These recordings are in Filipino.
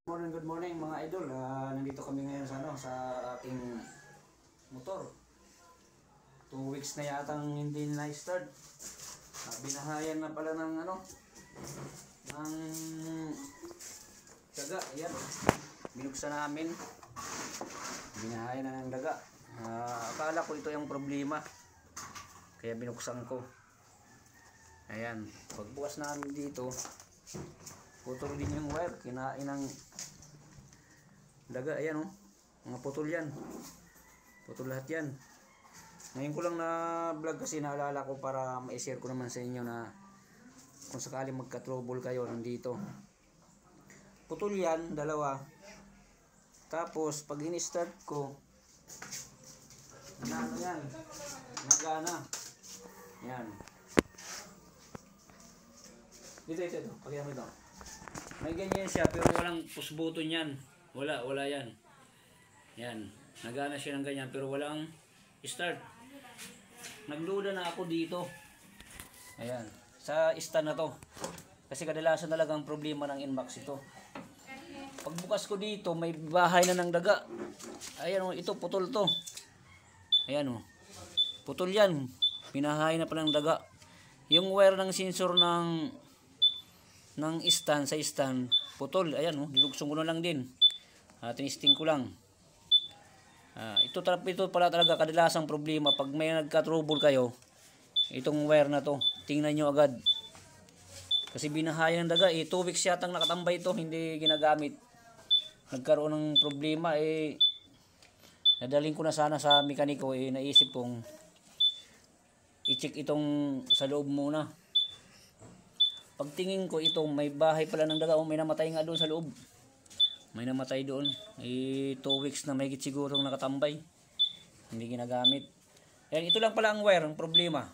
Good morning mga idol. Nandito kami ngayon sa aking motor. 2 weeks na yatang hindi na-start. Binahayan na pala ng ng daga. Ayan. Binuksan namin. Binahayan na ng daga. Akala ko ito yung problema. Kaya binuksan ko. Ayan. Pagbukas namin dito, putol din yung wire, kinain ng daga. Ayan mga putol yan, putol lahat yan. Ngayon ko lang na vlog kasi naalala ko para ma-share ko naman sa inyo na kung sakaling magka-trouble kayo nandito. Putol yan, dalawa. Tapos pag in-start ko, yan, nagana. Yan. Ito. Pagyan mo ito. May ganyan siya pero walang push button yan. Wala yan. Yan. Nagana siya ng ganyan pero walang start. Nagluda na ako dito. Ayan. Sa stand na to. Kasi kadalasan talagang problema ng inbox ito. Pagbukas ko dito, may bahay na ng daga. Ayan ito putol to. Ayan putol yan. Pinahay na pa ng daga. Yung wire ng sensor ng stand, sa stand, putol. Ayan dilugsong ko na lang din. Tinisting ko lang. Ito pala talaga kadalasang problema pag may nagka-trouble kayo. Itong wire na to, tingnan nyo agad. Kasi binahayan ng daga 2 weeks yatang nakatambay ito, hindi ginagamit. Nagkaroon ng problema nadaling ko na sana sa mekaniko, naisip kong i-check itong sa loob muna. Pagtingin ko ito, may bahay pala ng daga. May namatay nga doon sa loob. May namatay doon. 2 weeks na mahigit sigurong nakatambay. Hindi ginagamit. Ayan, ito lang pala ang wire, ang problema.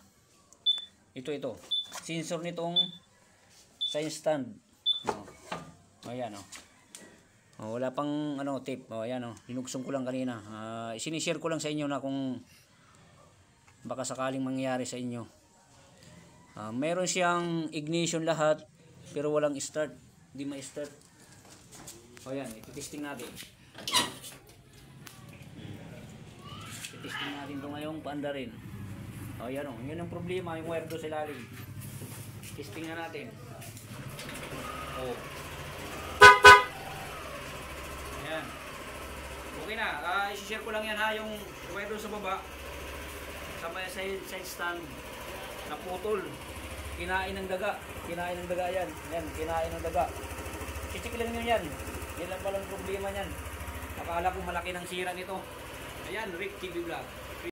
Ito. Sensor nitong sign stand. Ayan wala pang tape. Ayan linugsong ko lang kanina. Sinishare ko lang sa inyo na kung baka sakaling mangyari sa inyo. Meron siyang ignition lahat pero walang start, hindi ma-start. Ayan, iti-testing natin. Iti-testing natin ito ngayong paanda rin. Ayan yun ang problema, yung wire doon sa ilalim. Testing na natin. Ayan. Okay na, i-share ko lang yan yung wire doon sa baba. Sa side stand naputol, kinain ng daga yan, kinain ng daga. Chichik lang nyo yan lang palang problema yan. Akala ko malaki ng sira nito. Ayan, Rick TV Vlog.